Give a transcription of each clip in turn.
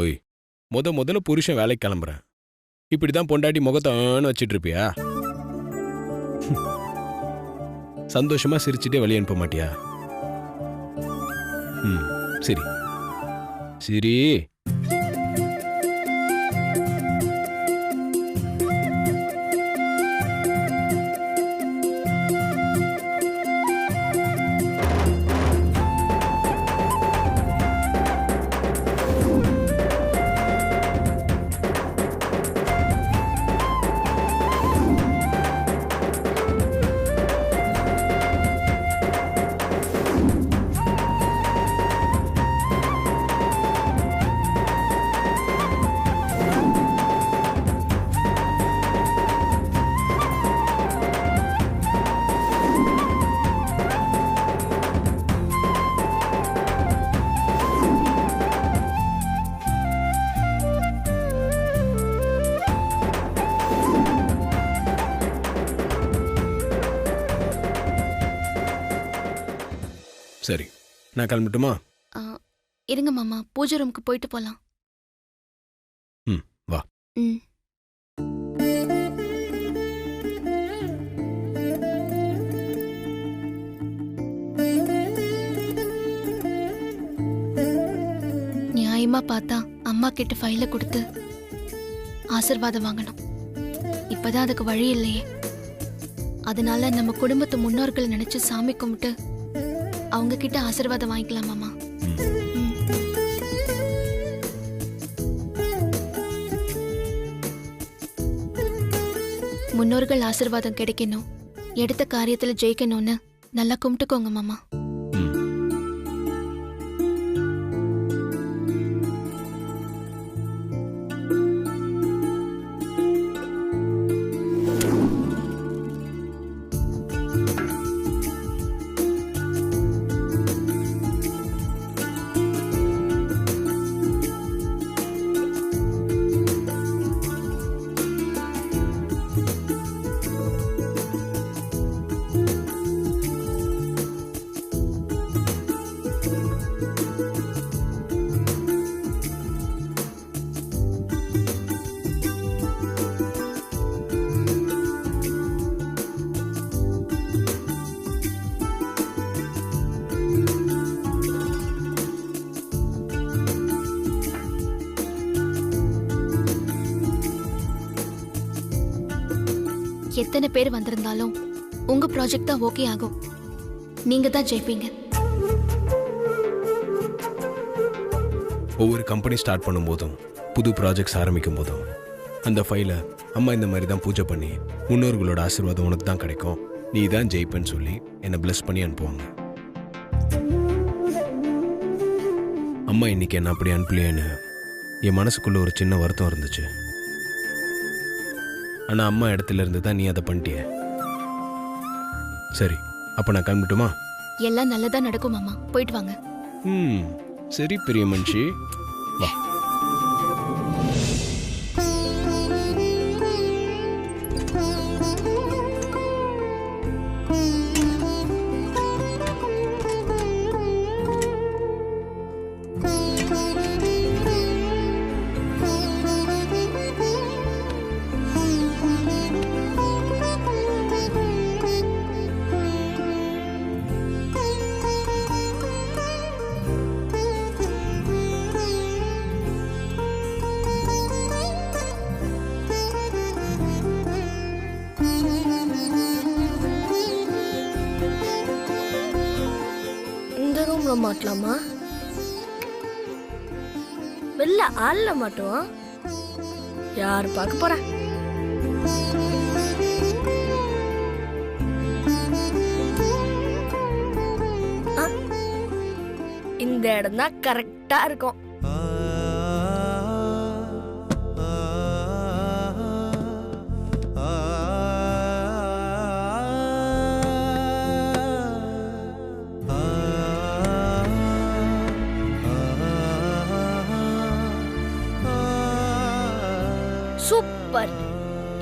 ஓய், முதல்ல புருஷன் வேலைக்கு கிளம்புறேன். இப்படிதான் பொண்டாட்டி முகத்தான்னு வச்சிட்டு இருப்பியா? சந்தோஷமா சிரிச்சுட்டே வெளியே அனுப்ப மாட்டியா? ம், சரி சரி. சரி, நான் கிளம்பட்டுமா? இருங்க மாமா, பூஜை ரூமுக்கு போயிட்டு போலாம். ம், வா. ம். நியாயமா பார்த்தா அம்மா கிட்ட ஃபைல கொடுத்து ஆசீர்வாதம் வாங்கணும். இப்பதான் அதுக்கு வழி இல்லையே. அதனால நம்ம குடும்பத்து முன்னோர்களை நினைச்சு சாமி கும்பிட்டு அவங்க கிட்ட ஆசீர்வாதம் வாங்கிக்கலாம் மாமா. முன்னோர்கள் ஆசீர்வாதம் கிடைக்கணும், எடுத்த காரியத்துல ஜெயிக்கணும்னு நல்லா கும்பிட்டுக்கோங்க மாமா. எத்தனை பேர் வந்திருந்தாலும் உங்க ப்ராஜெக்ட் தான் ஓகே ஆகும். நீங்க தான் ஜெயிப்பீங்க. ஒவ்வொரு கம்பெனி ஸ்டார்ட் பண்ணும்போதும் புது ப்ராஜெக்ட்ஸ் ஆரம்பிக்கும் போதும் அந்த ஃபைலை அம்மா இந்த மாதிரி தான் பூஜை பண்ணி முன்னோர்களோட ஆசீர்வாதம் உனக்கு தான் கிடைக்கும், நீ தான் ஜெயிப்பேன்னு சொல்லி என்னை பிளஸ் பண்ணி அனுப்புவாங்க. அம்மா இன்னைக்கு என்ன அப்படி அனுப்பலையேன்னு என் மனசுக்குள்ள ஒரு சின்ன வருத்தம் இருந்துச்சு. ஆனால் அம்மா இடத்துல இருந்து தான் நீ அதை பண்ணிட்டிய. சரி, அப்போ நான் கிளம்பட்டுமா? எல்லாம் நல்லதா நடக்கும் மாமா, போயிட்டு வாங்க. ம், சரி பெரிய மனுஷி, வா. மாட்டலாமா? வெளில ஆள்ல மாட்டோம். யார் பார்க்க போற? இந்த இடம் தான் கரெக்டா இருக்கும். சூப்பர்.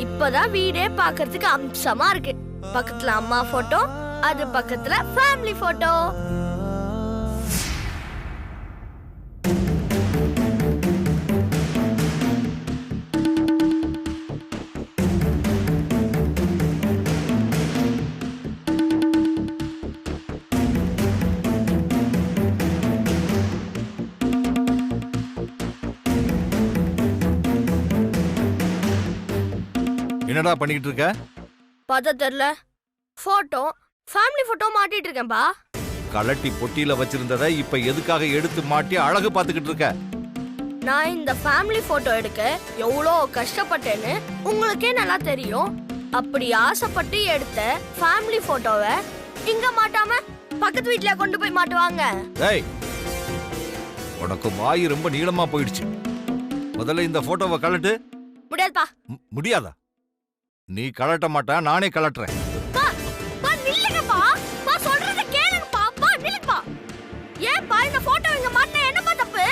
இப்பதான் வீடே பார்க்கிறதுக்கு அம்சமா இருக்கு. பக்கத்துல அம்மா போட்டோ, அது பக்கத்துல ஃபேமிலி போட்டோ. என்னடா பண்ணிக்கிட்டு இருக்க? பார்த்தா தெரியல. போட்டோ, ஃபேமிலி போட்டோ மாட்டிட்டு இருக்கேன்பா. கலட்டி பொட்டியில வச்சிருந்ததை இப்ப எதுக்காக எடுத்து மாட்டி அழகு பார்த்துக்கிட்டு இருக்க? நான் இந்த ஃபேமிலி போட்டோ எடுக்க எவ்வளோ கஷ்டப்பட்டேன்னு உங்களுக்கே நல்லா தெரியும். அப்படி ஆசைப்பட்டு எடுத்த ஃபேமிலி போட்டோவை இங்க மாட்டாம பக்கத்து வீட்ல கொண்டு போய் மாட்டுவாங்க. டேய், உனக்கு வாய் ரொம்ப நீளமா போயிடுச்சு. முதல்ல இந்த போட்டோவை கலட்டு. முடியாதுப்பா. முடியாதா? நீ கலட்ட மாட்டா, நானே கலட்டுறேன். பா, பா நில்லுங்கப்பா. பா சொல்றத கேளுங்கப்பா. பா நில்லுங்கப்பா. ஏன்பா இந்த போட்டோ இங்க மாட்டினா என்னப்பா தப்பு?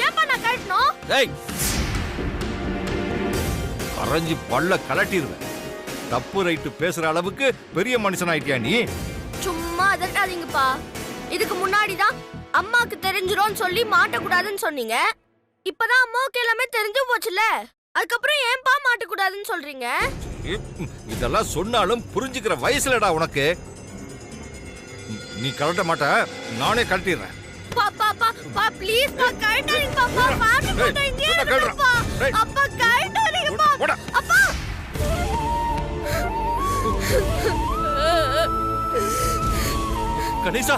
ஏன்பா நான் கழட்டணும்? டேய், கரைஞ்சி பல்ல கலட்டிடுவேன். தப்பு ரைட்டு பேசுற அளவுக்கு பெரிய மனுஷன் ஆயிட்டியா நீ? சும்மா அதட்டாதீங்கப்பா. இதுக்கு முன்னாடி தான் அம்மாக்கு தெரிஞ்சிரும் சொல்லி மாட்டக்கூடாதுன்னு சொன்னீங்க. இப்பதான் அம்மாவுக்கு எல்லாமே தெரிஞ்சு போச்சுல, அதுக்கப்புறம் ஏன்பா மாட்டக்கூடாதுன்னு சொல்றீங்க? இதெல்லாம் சொன்னாலும் புரிஞ்சுக்கிற வயசுலடா உனக்கு. நீ கலட்ட மாட்ட, நானே கழட்டிடுறேன். பா பா பா பா ப்ளீஸ் பா கழட்டாதீங்க பா. ஃபேமிலி போட்டோ இங்கே இருக்குப்பா. அப்பா கழட்டாதீங்க பா. அப்பா கணேசா,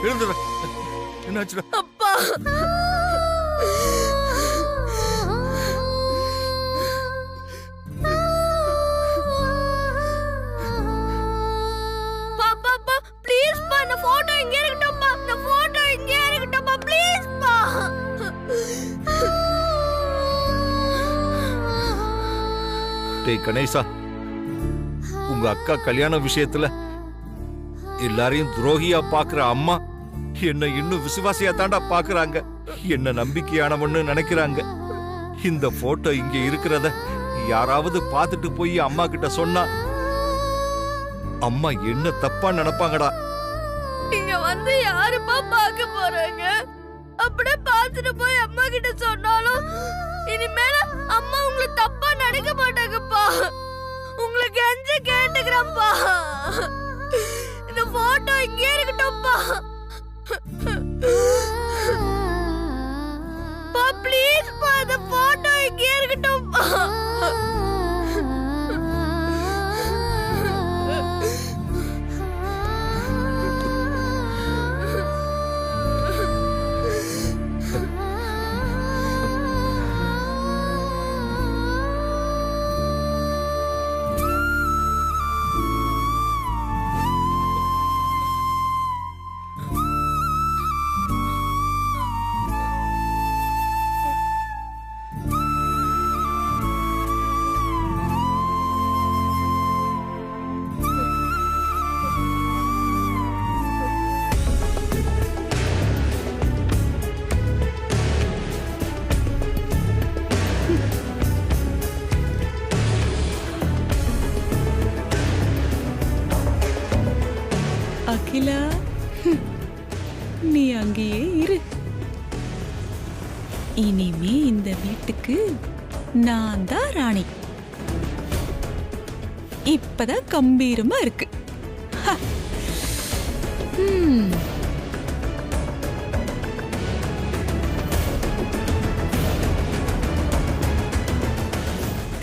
எழுந்துரு. என்னாச்சுடா? அப்பா பாப்பா ப்ளீஸ் பா, இந்த போட்டோ இங்கே இருக்கட்டும் பா. இந்த போட்டோ இங்கே இருக்கட்டும் பா ப்ளீஸ் பா. டேய் கணேசா, உங்க அக்கா கல்யாண விஷயத்துல எல்லாரையும் துரோகியா பாக்குற அம்மா என்ன இன்னும் விசுவாசியா தாண்டா பாக்குறாங்க. என்ன நம்பிக்கையானவன்னு நினைக்கிறாங்க. இந்த போட்டோ இங்க இருக்கிறத யாராவது பார்த்துட்டு போய் அம்மா கிட்ட சொன்னா அம்மா என்ன தப்பா நினைப்பாங்கடா. இங்க வந்து யாருப்பா பார்க்க போறாங்க? அப்படியே பார்த்துட்டு போய் அம்மா கிட்ட சொன்னாலும் இனிமேல அம்மா உங்களுக்கு தப்பா நினைக்க மாட்டாங்கப்பா. உங்களுக்கு எஞ்ச கேட்டுக்கிறேன்ப்பா. இந்த போட்டோ இங்கே இருக்கட்டும்ப்பா. பா ப்ளீஸ் பா, இந்த போட்டோ இங்கே இருக்கட்டும்ப்பா. அகிலா, நீ அங்கேயே இரு. இனிமே இந்த வீட்டுக்கு நான் தான் ராணி. இப்பதான் கம்பீரமா இருக்கு.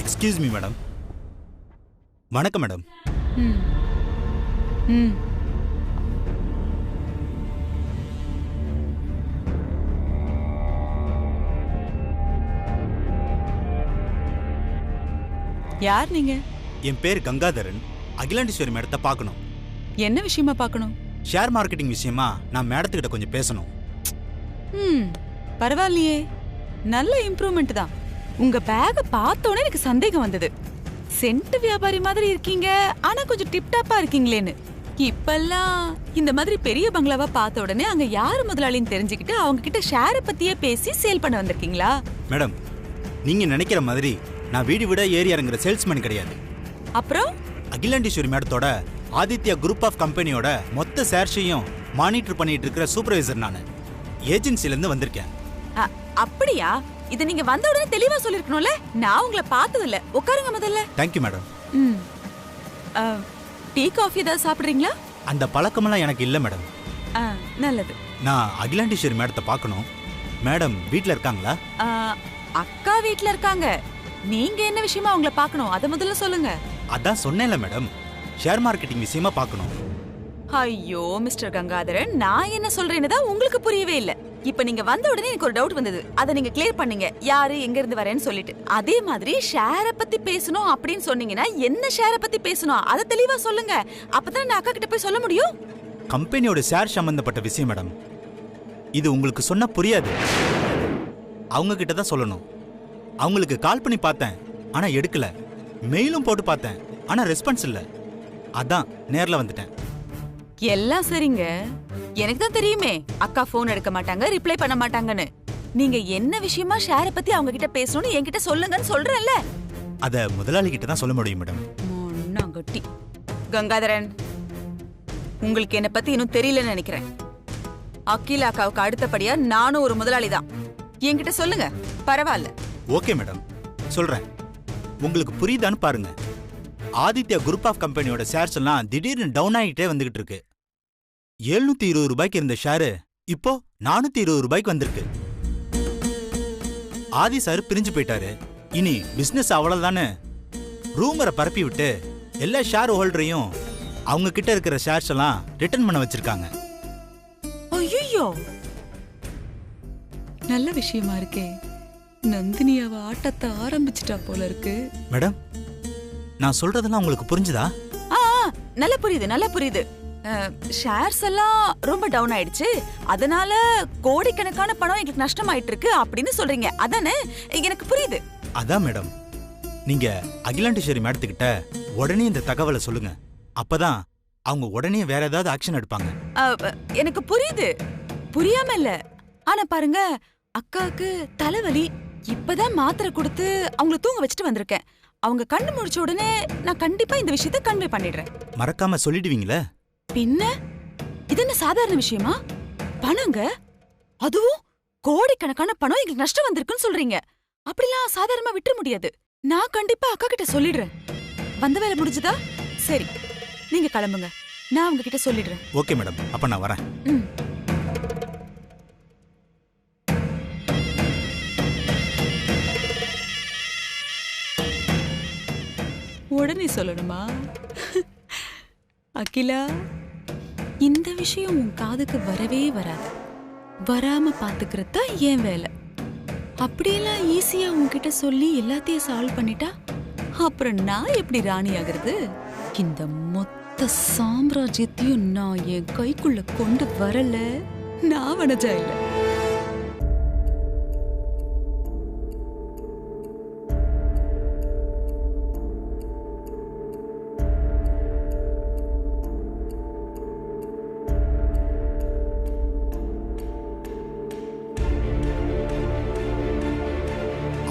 Excuse me madam. வணக்கம் மேடம். யார் நீங்க? என் பேர் கங்காதரன். அகிலாண்டீஸ்வரி மேடத்தை பார்க்கணும். என்ன விஷயமா பார்க்கணும்? ஷேர் மார்க்கெட்டிங் விஷயமா நான் மேடத்துக்கிட்ட கொஞ்சம் பேசணும். பரவாயில்லையே, நல்ல இம்ப்ரூவ்மெண்ட் தான். உங்க பேக பார்த்தோன்னே எனக்கு சந்தேகம் வந்தது. சென்ட் வியாபாரி மாதிரி இருக்கீங்க, ஆனா கொஞ்சம் டிப்டாப்பா இருக்கீங்களேன்னு. இப்பெல்லாம் இந்த மாதிரி பெரிய பங்களாவா பார்த்த உடனே அங்க யாரு முதலாளின்னு தெரிஞ்சுக்கிட்டு அவங்க கிட்ட ஷேரை பத்தியே பேசி சேல் பண்ண வந்திருக்கீங்களா? மேடம், நீங்க நினைக்கிற மாதிரி நான் வீடு விட ஏறி இறங்குற சேல்ஸ்மேன் கிடையாது. அப்புறம் அகிலாண்டீஸ்வரி மேடத்தோட ஆதித்யா குரூப் ஆஃப் கம்பெனியோட மொத்த ஷேர்ஸையும் மானிட்டர் பண்ணிட்டு இருக்கிற சூப்பர்வைசர் நான். ஏஜென்சில இருந்து வந்திருக்கேன். அப்படியா? இத நீங்க வந்த உடனே தெளிவா சொல்லிருக்கணும்ல. நான் உங்களை பார்த்தது இல்ல. உட்காருங்க முதல்ல. Thank you madam. டீ காஃபி ஏதாவது சாப்பிடுறீங்களா? அந்த பழக்கமெல்லாம் எனக்கு இல்ல மேடம். நல்லது. நான் அகிலாண்டீஸ்வரி மேடத்தை பார்க்கணும். மேடம் வீட்ல இருக்காங்களா? அக்கா வீட்ல இருக்காங்க. நீங்க என்ன விஷயமா அவங்கள பார்க்கணும் அத முதல்ல சொல்லுங்க. அதான் சொன்னேன்ல மேடம், ஷேர் மார்க்கெட்டிங் விஷயமா பார்க்கணும். ஐயோ மிஸ்டர் கங்காதரன், நான் என்ன சொல்றேன்னு தான் உங்களுக்கு புரியவே இல்ல. இப்ப நீங்க வந்த உடனே எனக்கு ஒரு டவுட் வந்தது, அதை நீங்க கிளியர் பண்ணீங்க, யாரு எங்க இருந்து வரேன்னு சொல்லிட்டு. அதே மாதிரி ஷேரை பத்தி பேசணும் அப்படின்னு சொன்னீங்கன்னா என்ன ஷேரை பத்தி பேசணும் அதை தெளிவா சொல்லுங்க. அப்பதான் நான் அக்கா கிட்ட போய் சொல்ல முடியும். கம்பெனியோட ஷேர் சம்பந்தப்பட்ட விஷயம் மேடம், இது உங்களுக்கு சொன்னா புரியாது. அவங்க கிட்ட தான் சொல்லணும். அவங்களுக்கு கால் பண்ணி பார்த்தேன், ஆனா எடுக்கல. மெயிலும் போட்டு பார்த்தேன், ஆனா ரெஸ்பான்ஸ் இல்ல. அதான் நேர்ல வந்துட்டேன். எல்லாம் சரிங்க, எனக்கு தான் தெரியுமே அக்கா போன் எடுக்க மாட்டாங்க, ரிப்ளை பண்ண மாட்டாங்கன்னு. நீங்க என்ன விஷயமா ஷேரை பத்தி அவங்க கிட்ட பேசணும்னு என்கிட்ட சொல்லுங்கன்னு சொல்றேன்ல. அத முதலாளி கிட்ட தான் சொல்ல முடியும் மேடம். மொண்ணாங்கட்டி. கங்காதரன், உங்களுக்கு என்ன பத்தி இன்னும் தெரியலன்னு நினைக்கிறேன். அகிலா அக்காவுக்கு அடுத்தபடியா நானும் ஒரு முதலாளி தான். என்கிட்ட சொல்லுங்க, பரவாயில்ல. ஓகே மேடம், சொல்றேன். உங்களுக்கு புரியுதான்னு பாருங்க. ஆதித்யா குரூப் ஆஃப் கம்பெனியோட ஷேர்ஸ் எல்லாம் திடீர்னு டவுன் ஆகிட்டே வந்துகிட்டு இருக்கு. 720 ரூபாய்க்கு இருந்த ஷேரு இப்போ 420 ரூபாய்க்கு வந்திருக்கு. ஆதி சார் பிரிஞ்சு போயிட்டாரு. இனி பிசினஸ் அவ்வளவுதானே ரூமரை பரப்பி விட்டு எல்லா ஷேர் ஹோல்டரையும் அவங்க கிட்ட இருக்கிற ஷேர்ஸ் எல்லாம் ரிட்டர்ன் பண்ண வச்சிருக்காங்க. ஐயோ, நல்ல விஷயமா இருக்கே. நந்தினி அவ ஆட்டத்தை ஆரம்பிச்சிட்டா போல இருக்கு. மேடம், நான் சொல்றதெல்லாம் உங்களுக்கு புரிஞ்சுதா? நல்லா புரியுது, நல்லா புரியுது. ஷேர்ஸ் எல்லாம் ரொம்ப டவுன் ஆயிடுச்சு, அதனால கோடிக்கணக்கான பணம் எங்களுக்கு நஷ்டமாயிட்டு இருக்கு அப்படின்னு சொல்றீங்க, அதானே? எனக்கு புரியுது. அதான் மேடம், நீங்க அகிலாண்டேஸ்வரி மேடத்துக்கிட்ட உடனே இந்த தகவலை சொல்லுங்க. அப்பதான் அவங்க உடனே வேற ஏதாவது ஆக்ஷன் எடுப்பாங்க. எனக்கு புரியுது, புரியாம இல்ல. ஆனா பாருங்க, அக்காவுக்கு தலைவலி, இப்பதான் மாத்திரை கொடுத்து அவங்கள தூங்க வச்சுட்டு வந்திருக்கேன். அவங்க கண்ணு முடிச்ச உடனே நான் கண்டிப்பா இந்த விஷயத்தை கன்வே பண்ணிடுறேன். மறக்காம சொல்லிடுவீங்களே? பின்ன இது என்ன சாதாரண விஷயமா? பணங்க, அதுவும் கோடிக்கணக்கான பணம் எங்களுக்கு நஷ்டம் வந்திருக்குன்னு சொல்றீங்க. அப்படிலாம் சாதாரணமா விட்டுற முடியாது. நான் கண்டிப்பா அக்கா கிட்ட சொல்லிடுறேன். வந்த வேலை முடிஞ்சதா? சரி, நீங்க கிளம்புங்க, நான் அவங்க கிட்ட சொல்லிடுறேன். ஓகே மேடம், அப்ப நான் வரேன். உடனே சொல்லணுமா? அகிலா, இந்த விஷயம் உன் காதுக்கு வரவே வராது. வராம பாத்துக்கிறது தான் என் வேலை. அப்படியெல்லாம் ஈஸியா உன்கிட்ட சொல்லி எல்லாத்தையும் சால்வ் பண்ணிட்டா அப்புறம் நான் எப்படி ராணி ஆகிறது? இந்த மொத்த சாம்ராஜ்யத்தையும் நான் என் கைக்குள்ள கொண்டு வரல, நான் வனஜா இல்ல.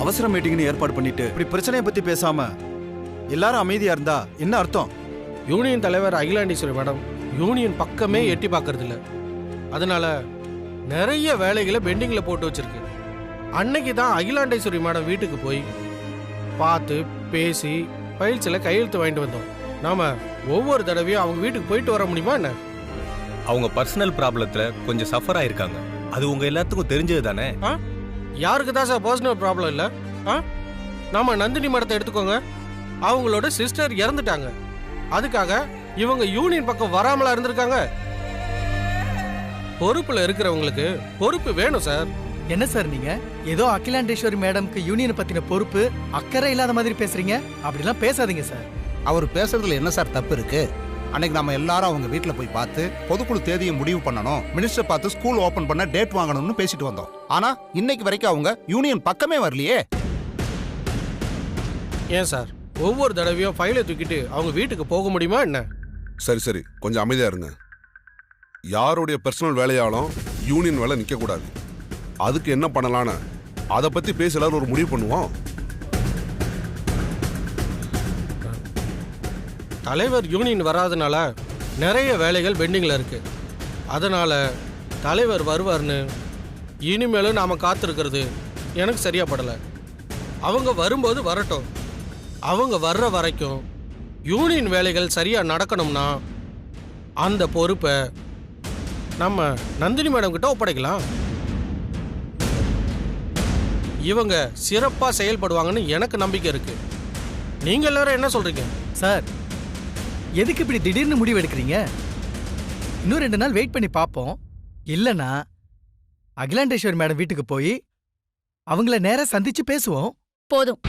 அவசர மீட்டிங்னு ஏற்பாடு பண்ணிட்டு இப்படி பிரச்சனையை பத்தி பேசாம எல்லாரும் அமைதியா இருந்தா என்ன அர்த்தம்? யூனியன் தலைவர் அகிலாண்டேஸ்வரி மேடம் யூனியன் பக்கமே எட்டி பார்க்கறது இல்ல. அதனால நிறைய வேலைகளை பெண்டிங்ல போட்டு வச்சிருக்கு. அன்னைக்கு தான் அகிலாண்டேஸ்வரி மேடம் வீட்டுக்கு போய் பார்த்து பேசி ஃபைல்ஸ்ல கையெழுத்து வாங்கிட்டு வந்தோம். நாம ஒவ்வொரு தடவையும் அவங்க வீட்டுக்கு போயிட்டு வர முடியுமா என்ன? அவங்க பர்சனல் ப்ராப்ளத்துல கொஞ்சம் சஃபர் ஆயிருக்காங்க, அது உங்க எல்லாத்துக்கும் தெரிஞ்சது தானே? யாருக்கு தான் சார் பர்சனல் ப்ராப்ளம் இல்ல? நாம நந்தினி மேடத்தை எடுத்துக்கோங்க, அவங்களோட சிஸ்டர் இறந்துட்டாங்க. அதுக்காக இவங்க யூனியன் பக்கம் வராமலா இருந்திருக்காங்க? பொறுப்புல இருக்கிறவங்களுக்கு பொறுப்பு வேணும் சார். என்ன சார் நீங்க ஏதோ அகிலாண்டேஸ்வரி மேடம்க்கு யூனியன் பத்தின பொறுப்பு அக்கறை இல்லாத மாதிரி பேசுறீங்க? அப்படிலாம் பேசாதீங்க சார். அவர் பேசுறதுல என்ன சார் தப்பு இருக்கு? அன்னைக்கு நம்ம எல்லாரும் அவங்க வீட்டுல போய் பார்த்து பொதுக்குழு தேதியை முடிவு பண்ணணும், மினிஸ்டர் பார்த்து ஸ்கூல் ஓபன் பண்ண டேட் வாங்கணும்னு பேசிட்டு வந்தோம். ஆனா இன்னைக்கு வரைக்கும் அவங்க யூனியன் பக்கமே வரலையே. ஏன் சார் ஒவ்வொரு தடவையும் ஃபைலை தூக்கிட்டு அவங்க வீட்டுக்கு போக முடியுமா என்ன? சரி சரி, கொஞ்சம் அமைதியா இருங்க. யாருடைய பர்சனல் வேலையாலும் யூனியன் வேலை நிக்க கூடாது. அதுக்கு என்ன பண்ணலான்னு அதை பத்தி பேச எல்லாரும் ஒரு முடிவு பண்ணுவோம். தலைவர் யூனியன் வராதனால நிறைய வேலைகள் பெண்டிங்ல இருக்கு. அதனால தலைவர் வருவார்னு இனிமேலும் நாம காத்திருக்கிறது எனக்கு சரியா படல. அவங்க வரும்போது வரட்டும். அவங்க வர்ற வரைக்கும் யூனியன் வேலைகள் சரியா நடக்கணும்னா அந்த பொறுப்பை நம்ம நந்தினி மேடம் கிட்ட ஒப்படைக்கலாம். இவங்க சிறப்பா செயல்படுவாங்கன்னு எனக்கு நம்பிக்கை இருக்கு. நீங்க எல்லாரும் என்ன சொல்றீங்க? சார், எதுக்கு இப்படி திடீர்னு முடிவு எடுக்கிறீங்க? இன்னும் 2 நாள் வெயிட் பண்ணி பார்ப்போம். இல்லனா அகிலாண்டேஸ்வரி மேடம் வீட்டுக்கு போய் அவங்கள நேரா சந்திச்சு பேசுவோம். போதும்.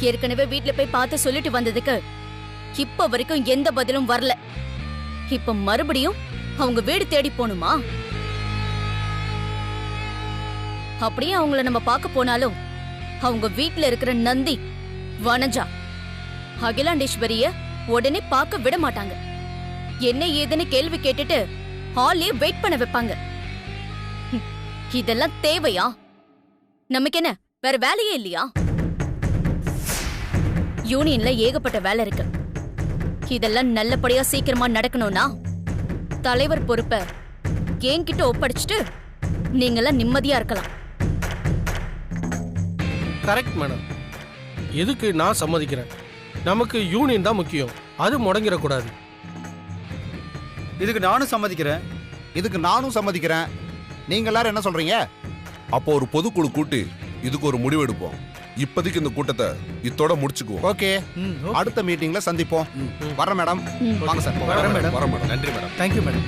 ஏற்கனவே வீட்ல போய் பார்த்து சொல்லிட்டு வந்ததுக்கு இப்ப வரைக்கும் எந்த பதிலும் வரல. இப்ப மறுபடியும் அவங்க வீடு தேடி போணுமா? அப்படியே அவங்கள நம்ம பார்க்க போனாலும் அவங்க வீட்ல இருக்கிற நந்தி, வனஜா, அகிலாண்டேஸ்வரிய உடனே பார்க்க விட மாட்டாங்க. என்ன ஏதுன்னு கேள்வி கேட்டுட்டு ஹாலே வெயிட் பண்ண வைப்பாங்க. இதெல்லாம் தேவையா? நமக்கு என்ன வேற வேலையே இல்லையா? யூனியன்ல ஏகப்பட்ட வேலை இருக்கு. இதெல்லாம் நல்லபடியா சீக்கிரமா நடக்கணும்னா தலைவர் பொறுப்பை என்கிட்ட ஒப்படைச்சிட்டு நீங்கெல்லாம் நிம்மதியா இருக்கலாம். Correct madam. இதுக்கு நான் சம்மதிக்கிறேன். நமக்கு யூனியன் தான் முக்கியம். அது முடங்கிடக்கூடாது. இதுக்கு நானும் சம்மதிக்கிறேன். இதுக்கு நானும் சம்மதிக்கிறேன். நீங்க எல்லாரும் என்ன சொல்றீங்க? அப்போ ஒரு பொதுக்குழு கூட்டி இதுக்கு ஒரு முடிவு எடுப்போம். இப்போதைக்கு இந்த கூட்டத்தை இத்தோட முடிச்சுக்குவோம். ஓகே, அடுத்த மீட்டிங்ல சந்திப்போம். வர மேடம். வாங்க சார். வரேன் மேடம். வர மேடம். நன்றி மேடம். Thank you madam.